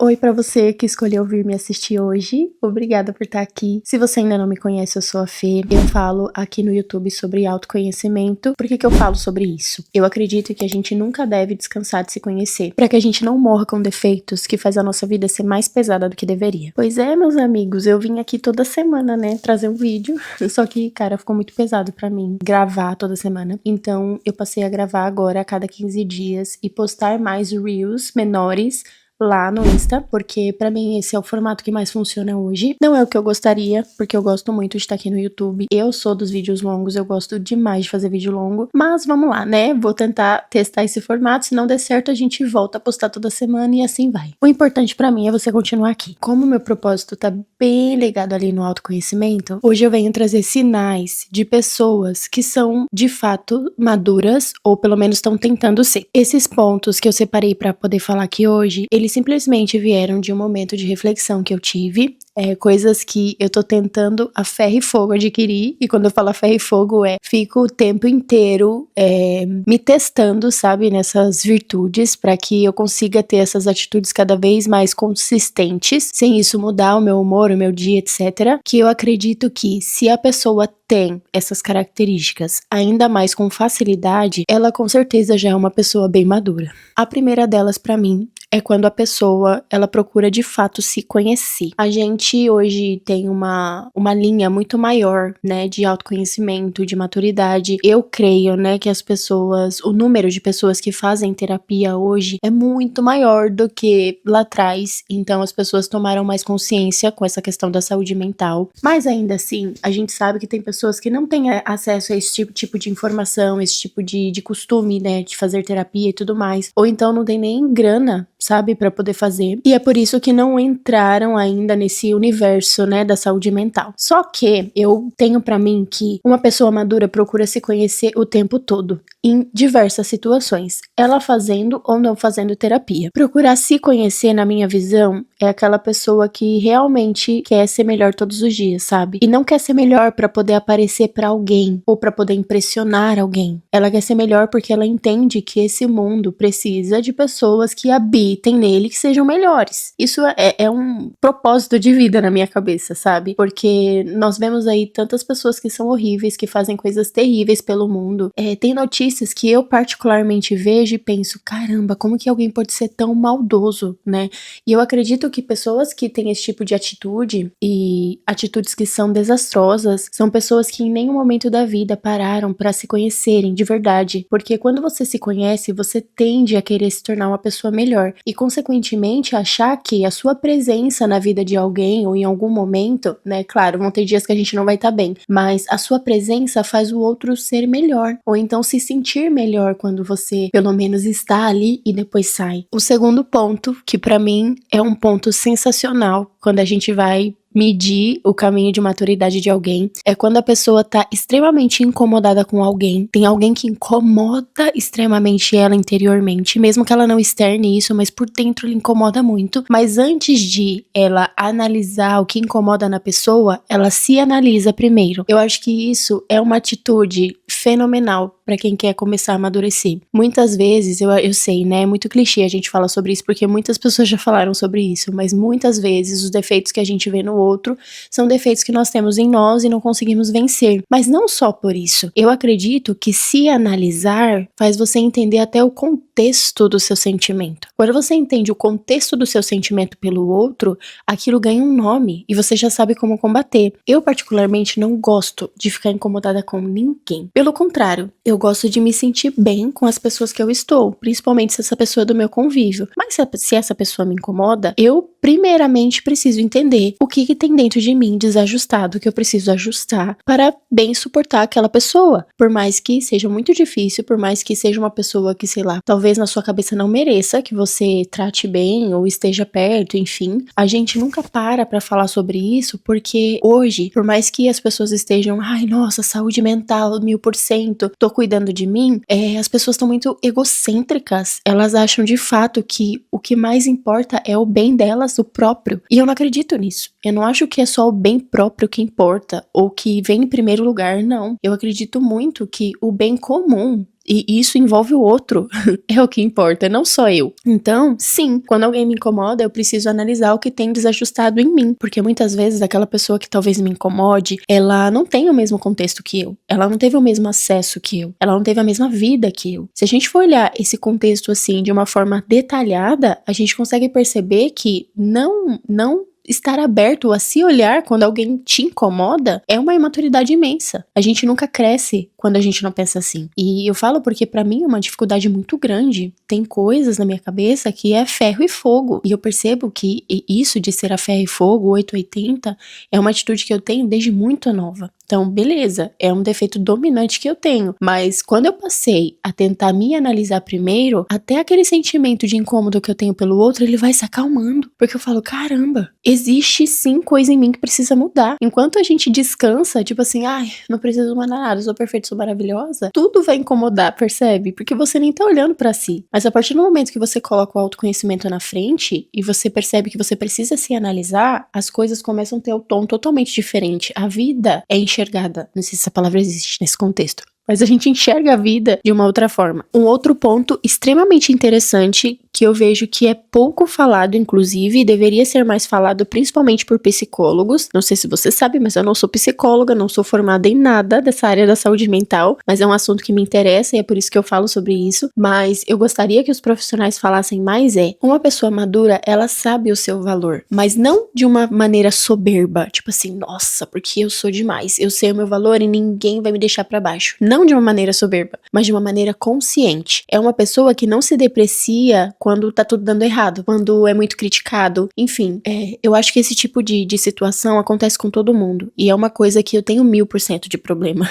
Oi pra você que escolheu vir me assistir hoje, obrigada por estar aqui. Se você ainda não me conhece, eu sou a Fê. Eu falo aqui no YouTube sobre autoconhecimento. Por que eu falo sobre isso? Eu acredito que a gente nunca deve descansar de se conhecer, pra que a gente não morra com defeitos que faz a nossa vida ser mais pesada do que deveria. Pois é, meus amigos, eu vim aqui toda semana, né, trazer um vídeo, só que, cara, ficou muito pesado pra mim gravar toda semana. Então, eu passei a gravar agora a cada 15 dias e postar mais reels menores lá no Insta, porque pra mim esse é o formato que mais funciona hoje. Não é o que eu gostaria, porque eu gosto muito de estar aqui no YouTube. Eu sou dos vídeos longos, eu gosto demais de fazer vídeo longo, mas vamos lá, né? Vou tentar testar esse formato, se não der certo a gente volta a postar toda semana e assim vai. O importante pra mim é você continuar aqui. Como meu propósito tá bem ligado ali no autoconhecimento, hoje eu venho trazer sinais de pessoas que são de fato maduras, ou pelo menos estão tentando ser. Esses pontos que eu separei pra poder falar aqui hoje, eles simplesmente vieram de um momento de reflexão que eu tive, coisas que eu tô tentando a ferro e fogo adquirir, e quando eu falo a ferro e fogo fico o tempo inteiro me testando, sabe, nessas virtudes, pra que eu consiga ter essas atitudes cada vez mais consistentes, sem isso mudar o meu humor, o meu dia, etc. Que eu acredito que se a pessoa tem essas características ainda mais com facilidade, ela com certeza já é uma pessoa bem madura. A primeira delas pra mim é quando a pessoa, ela procura de fato se conhecer. A gente hoje tem uma linha muito maior, né, de autoconhecimento, de maturidade. Eu creio, né, que as pessoas, o número de pessoas que fazem terapia hoje é muito maior do que lá atrás. Então as pessoas tomaram mais consciência com essa questão da saúde mental. Mas ainda assim, a gente sabe que tem pessoas que não têm acesso a esse tipo de informação, esse tipo de costume, né, de fazer terapia e tudo mais. Ou então não tem nem grana, sabe, pra poder fazer. E é por isso que não entraram ainda nesse universo, né, da saúde mental. Só que eu tenho pra mim que uma pessoa madura procura se conhecer o tempo todo, em diversas situações, ela fazendo ou não fazendo terapia. Procurar se conhecer, na minha visão, é aquela pessoa que realmente quer ser melhor todos os dias, sabe? E não quer ser melhor pra poder aparecer pra alguém ou pra poder impressionar alguém. Ela quer ser melhor porque ela entende que esse mundo precisa de pessoas que habitem nele, que sejam melhores. Isso é um propósito de vida na minha cabeça, sabe? Porque nós vemos aí tantas pessoas que são horríveis, que fazem coisas terríveis pelo mundo. Tem notícias que eu particularmente vejo e penso, caramba, como que alguém pode ser tão maldoso, né? E eu acredito que pessoas que têm esse tipo de atitude e atitudes que são desastrosas, são pessoas que em nenhum momento da vida pararam pra se conhecerem de verdade. Porque quando você se conhece, você tende a querer se tornar uma pessoa melhor. E, consequentemente, achar que a sua presença na vida de alguém ou em algum momento, né, claro, vão ter dias que a gente não vai estar bem, mas a sua presença faz o outro ser melhor, ou então se sentir melhor quando você, pelo menos, está ali e depois sai. O segundo ponto, que pra mim é um ponto sensacional, quando a gente vai medir o caminho de maturidade de alguém, é quando a pessoa tá extremamente incomodada com alguém, tem alguém que incomoda extremamente ela interiormente, mesmo que ela não externe isso, mas por dentro lhe incomoda muito, mas antes de ela analisar o que incomoda na pessoa, ela se analisa primeiro. Eu acho que isso é uma atitude fenomenal pra quem quer começar a amadurecer. Muitas vezes, eu sei, né, é muito clichê a gente falar sobre isso, porque muitas pessoas já falaram sobre isso, mas muitas vezes os defeitos que a gente vê no outro são defeitos que nós temos em nós e não conseguimos vencer. Mas não só por isso. Eu acredito que se analisar faz você entender até o contexto do seu sentimento. Quando você entende o contexto do seu sentimento pelo outro, aquilo ganha um nome e você já sabe como combater. Eu particularmente não gosto de ficar incomodada com ninguém. Pelo contrário, eu gosto de me sentir bem com as pessoas que eu estou, principalmente se essa pessoa é do meu convívio. Mas se essa pessoa me incomoda, eu primeiramente preciso entender o que tem dentro de mim desajustado, que eu preciso ajustar para bem suportar aquela pessoa. Por mais que seja muito difícil, por mais que seja uma pessoa que, sei lá, talvez na sua cabeça não mereça que você trate bem ou esteja perto, enfim. A gente nunca para pra falar sobre isso, porque hoje, por mais que as pessoas estejam, ai, nossa, saúde mental, 1000%, tô cuidando de mim, as pessoas estão muito egocêntricas. Elas acham de fato que o que mais importa é o bem delas, o próprio. E eu não acredito nisso. Eu não acho que é só o bem próprio que importa, ou que vem em primeiro lugar, não. Eu acredito muito que o bem comum E isso envolve o outro. É o que importa, não só eu. Então, sim, quando alguém me incomoda, eu preciso analisar o que tem desajustado em mim. Porque muitas vezes aquela pessoa que talvez me incomode, ela não tem o mesmo contexto que eu. Ela não teve o mesmo acesso que eu. Ela não teve a mesma vida que eu. Se a gente for olhar esse contexto assim de uma forma detalhada, a gente consegue perceber que não estar aberto a se olhar quando alguém te incomoda é uma imaturidade imensa. A gente nunca cresce quando a gente não pensa assim. E eu falo porque pra mim é uma dificuldade muito grande. Tem coisas na minha cabeça que é ferro e fogo. E eu percebo que isso de ser a ferro e fogo, 880, é uma atitude que eu tenho desde muito nova. Então, beleza, é um defeito dominante que eu tenho. Mas quando eu passei a tentar me analisar primeiro, até aquele sentimento de incômodo que eu tenho pelo outro, ele vai se acalmando. Porque eu falo, caramba, existe sim coisa em mim que precisa mudar. Enquanto a gente descansa, tipo assim, ai, não preciso mudar nada, sou perfeita, sou maravilhosa, tudo vai incomodar, percebe? Porque você nem tá olhando pra si. Mas a partir do momento que você coloca o autoconhecimento na frente e você percebe que você precisa se analisar, as coisas começam a ter o tom totalmente diferente. A vida é enxergada. Não sei se essa palavra existe nesse contexto. Mas a gente enxerga a vida de uma outra forma. Um outro ponto extremamente interessante que eu vejo que é pouco falado, inclusive, e deveria ser mais falado principalmente por psicólogos. Não sei se você sabe, mas eu não sou psicóloga, não sou formada em nada dessa área da saúde mental, mas é um assunto que me interessa e é por isso que eu falo sobre isso. Mas eu gostaria que os profissionais falassem mais uma pessoa madura, ela sabe o seu valor, mas não de uma maneira soberba, tipo assim, nossa, porque eu sou demais, eu sei o meu valor e ninguém vai me deixar pra baixo. Não de uma maneira soberba, mas de uma maneira consciente. É uma pessoa que não se deprecia quando tá tudo dando errado, quando é muito criticado, enfim. Eu acho que esse tipo de situação acontece com todo mundo, e é uma coisa que eu tenho 1000% de problema.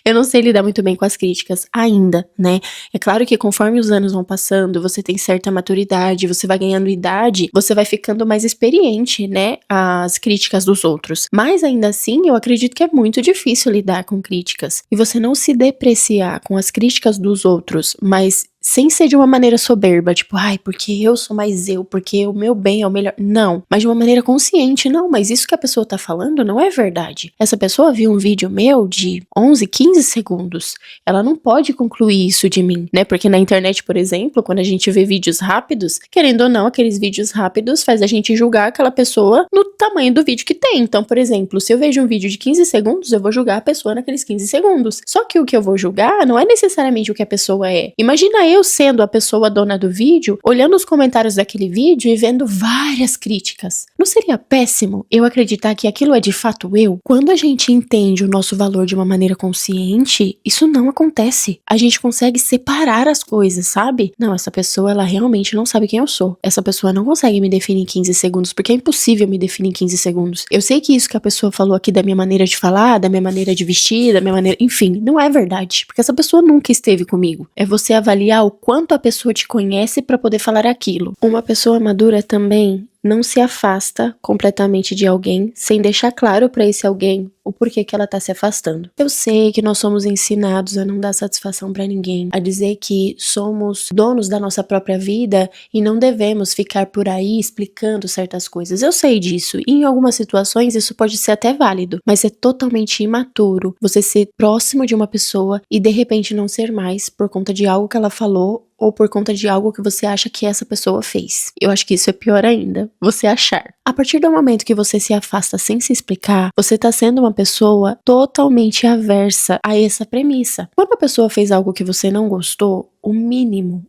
Eu não sei lidar muito bem com as críticas ainda, né? É claro que conforme os anos vão passando, você tem certa maturidade, você vai ganhando idade, você vai ficando mais experiente, né? As críticas dos outros. Mas ainda assim, eu acredito que é muito difícil lidar com críticas. E você não se depreciar com as críticas dos outros, mas sem ser de uma maneira soberba, tipo, ai, porque eu sou mais eu, porque o meu bem é o melhor. Não, mas de uma maneira consciente, não, mas isso que a pessoa tá falando não é verdade. Essa pessoa viu um vídeo meu de 11, 15 segundos. Ela não pode concluir isso de mim, né? Porque na internet, por exemplo, quando a gente vê vídeos rápidos, querendo ou não, aqueles vídeos rápidos faz a gente julgar aquela pessoa no tamanho do vídeo que tem. Então, por exemplo, se eu vejo um vídeo de 15 segundos, eu vou julgar a pessoa naqueles 15 segundos. Só que o que eu vou julgar não é necessariamente o que a pessoa é. Imagina eu sendo a pessoa dona do vídeo, olhando os comentários daquele vídeo e vendo várias críticas. Não seria péssimo eu acreditar que aquilo é de fato eu? Quando a gente entende o nosso valor de uma maneira consciente, isso não acontece. A gente consegue separar as coisas, sabe? Não, essa pessoa, ela realmente não sabe quem eu sou. Essa pessoa não consegue me definir em 15 segundos, porque é impossível me definir em 15 segundos. Eu sei que isso que a pessoa falou aqui da minha maneira de falar, da minha maneira de vestir, da minha maneira... Enfim, não é verdade, porque essa pessoa nunca esteve comigo. É você avaliar o quanto a pessoa te conhece para poder falar aquilo. Uma pessoa madura também não se afasta completamente de alguém sem deixar claro para esse alguém o porquê que ela tá se afastando. Eu sei que nós somos ensinados a não dar satisfação para ninguém, a dizer que somos donos da nossa própria vida e não devemos ficar por aí explicando certas coisas. Eu sei disso, e em algumas situações isso pode ser até válido, mas é totalmente imaturo você ser próximo de uma pessoa e de repente não ser mais por conta de algo que ela falou ou por conta de algo que você acha que essa pessoa fez. Eu acho que isso é pior ainda, você achar. A partir do momento que você se afasta sem se explicar, você tá sendo uma pessoa totalmente aversa a essa premissa. Quando a pessoa fez algo que você não gostou, o mínimo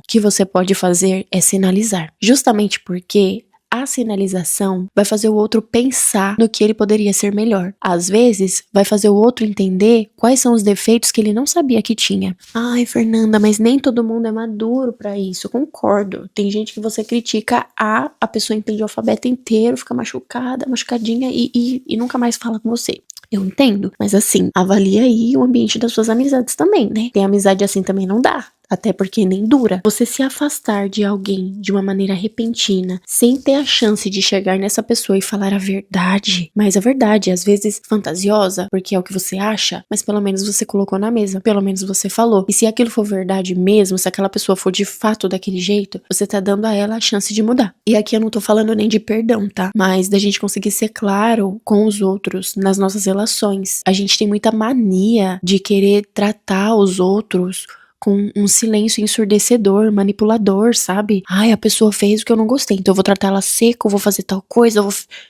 que você pode fazer é sinalizar. Justamente porque a sinalização vai fazer o outro pensar no que ele poderia ser melhor. Às vezes, vai fazer o outro entender quais são os defeitos que ele não sabia que tinha. Ai, Fernanda, mas nem todo mundo é maduro pra isso. Eu concordo. Tem gente que você critica a pessoa entende o alfabeto inteiro, fica machucadinha e nunca mais fala com você. Eu entendo, mas assim, avalia aí o ambiente das suas amizades também, né? Tem amizade assim também não dá. Até porque nem dura. Você se afastar de alguém de uma maneira repentina, sem ter a chance de chegar nessa pessoa e falar a verdade, mas a verdade, às vezes fantasiosa, porque é o que você acha, mas pelo menos você colocou na mesa, pelo menos você falou. E se aquilo for verdade mesmo, se aquela pessoa for de fato daquele jeito, você tá dando a ela a chance de mudar. E aqui eu não tô falando nem de perdão, tá? Mas da gente conseguir ser claro com os outros nas nossas relações. A gente tem muita mania de querer tratar os outros com um silêncio ensurdecedor, manipulador, sabe? Ai, a pessoa fez o que eu não gostei, então eu vou tratar ela seco, eu vou fazer tal coisa,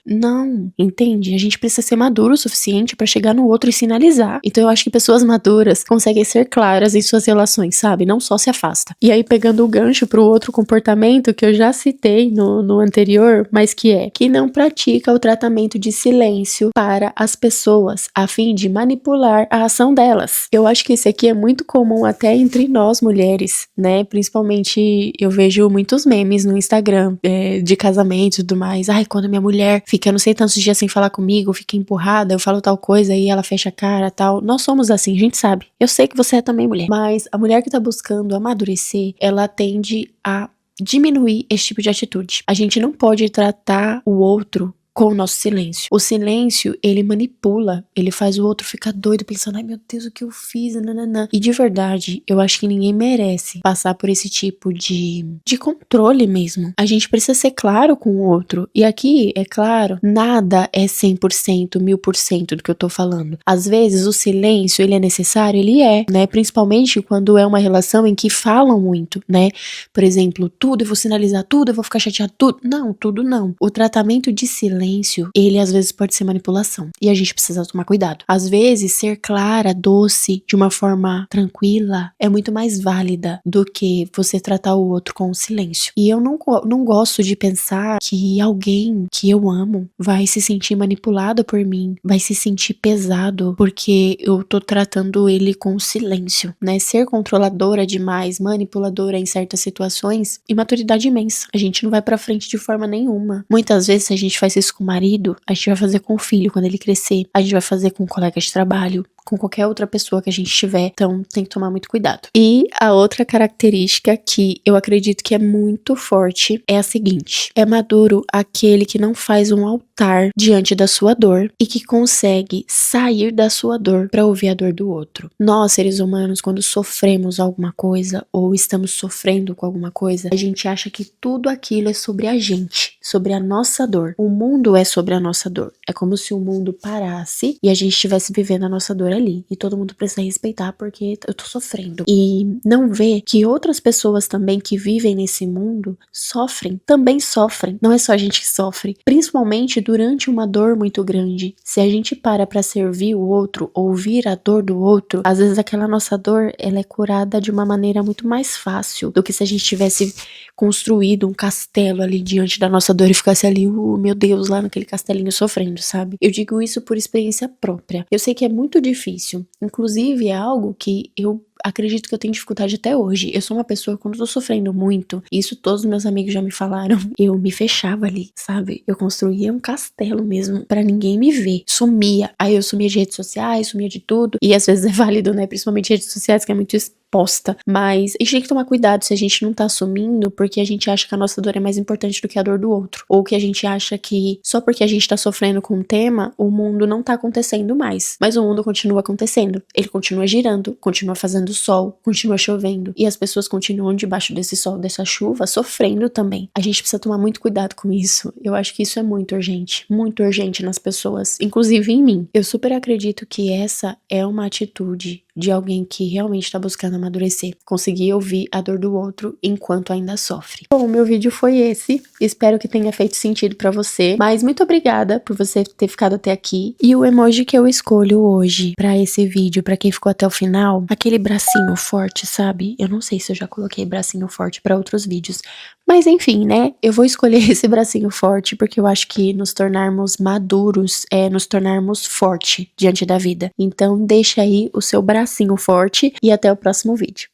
Não, entende? A gente precisa ser maduro o suficiente pra chegar no outro e sinalizar. Então eu acho que pessoas maduras conseguem ser claras em suas relações, sabe? Não só se afasta. E aí, pegando o gancho pro outro comportamento que eu já citei no anterior, mas que não pratica o tratamento de silêncio para as pessoas, a fim de manipular a ação delas. Eu acho que esse aqui é muito comum até entre nós mulheres, né? Principalmente eu vejo muitos memes no Instagram de casamento e tudo mais. Ai, quando minha mulher fica não sei tantos dias sem falar comigo, fica empurrada, eu falo tal coisa e ela fecha a cara, tal. Nós somos assim, a gente sabe. Eu sei que você é também mulher. Mas a mulher que tá buscando amadurecer, ela tende a diminuir esse tipo de atitude. A gente não pode tratar o outro com o nosso silêncio. O silêncio, ele manipula, ele faz o outro ficar doido, pensando, ai meu Deus, o que eu fiz, nananã. E de verdade, eu acho que ninguém merece passar por esse tipo de controle mesmo. A gente precisa ser claro com o outro. E aqui, é claro, nada é 100%, 1000% do que eu tô falando. Às vezes, o silêncio, ele é necessário, ele é, né? Principalmente quando é uma relação em que falam muito, né? Por exemplo, tudo, eu vou sinalizar tudo, eu vou ficar chateado, tudo. Não, tudo não. O tratamento de silêncio, ele às vezes pode ser manipulação. E a gente precisa tomar cuidado. Às vezes, ser clara, doce, de uma forma tranquila, é muito mais válida do que você tratar o outro com o silêncio. E eu não gosto de pensar que alguém que eu amo vai se sentir manipulado por mim, vai se sentir pesado porque eu tô tratando ele com o silêncio, né? Ser controladora demais, manipuladora em certas situações, imaturidade imensa. A gente não vai pra frente de forma nenhuma. Muitas vezes, se a gente faz isso com o marido, a gente vai fazer com o filho quando ele crescer, a gente vai fazer com um colega de trabalho, com qualquer outra pessoa que a gente tiver, então tem que tomar muito cuidado. E a outra característica que eu acredito que é muito forte é a seguinte: é maduro aquele que não faz um altar diante da sua dor e que consegue sair da sua dor para ouvir a dor do outro. Nós, seres humanos, quando sofremos alguma coisa ou estamos sofrendo com alguma coisa, a gente acha que tudo aquilo é sobre a gente, sobre a nossa dor. O mundo é sobre a nossa dor. É como se o mundo parasse e a gente estivesse vivendo a nossa dor ali. E todo mundo precisa respeitar porque eu tô sofrendo. E não ver que outras pessoas também que vivem nesse mundo sofrem, também sofrem. Não é só a gente que sofre. Principalmente durante uma dor muito grande. Se a gente para pra servir o outro, ouvir a dor do outro, às vezes aquela nossa dor, ela é curada de uma maneira muito mais fácil do que se a gente tivesse construído um castelo ali diante da nossa dor e ficasse ali, meu Deus, lá naquele castelinho sofrendo, sabe? Eu digo isso por experiência própria. Eu sei que é muito difícil. Inclusive, é algo que eu acredito que eu tenho dificuldade até hoje. Eu sou uma pessoa, quando eu tô sofrendo muito, e isso todos os meus amigos já me falaram, eu me fechava ali, sabe? Eu construía um castelo mesmo, pra ninguém me ver. Sumia. Aí eu sumia de redes sociais, sumia de tudo. E às vezes é válido, né? Principalmente redes sociais, que é muito exposta. Mas a gente tem que tomar cuidado se a gente não tá assumindo porque a gente acha que a nossa dor é mais importante do que a dor do outro. Ou que a gente acha que só porque a gente tá sofrendo com um tema, o mundo não tá acontecendo mais. Mas o mundo continua acontecendo. Ele continua girando, continua fazendo sol, continua chovendo. E as pessoas continuam debaixo desse sol, dessa chuva, sofrendo também. A gente precisa tomar muito cuidado com isso. Eu acho que isso é muito urgente nas pessoas, inclusive em mim. Eu super acredito que essa é uma atitude de alguém que realmente tá buscando amadurecer, conseguir ouvir a dor do outro enquanto ainda sofre. Bom, meu vídeo foi esse, espero que tenha feito sentido pra você, mas muito obrigada por você ter ficado até aqui. E o emoji que eu escolho hoje pra esse vídeo, pra quem ficou até o final, aquele bracinho forte, sabe? Eu não sei se eu já coloquei bracinho forte pra outros vídeos, mas enfim, né? Eu vou escolher esse bracinho forte porque eu acho que nos tornarmos maduros é nos tornarmos forte diante da vida. Então deixa aí o seu bracinho forte e até o próximo vídeo.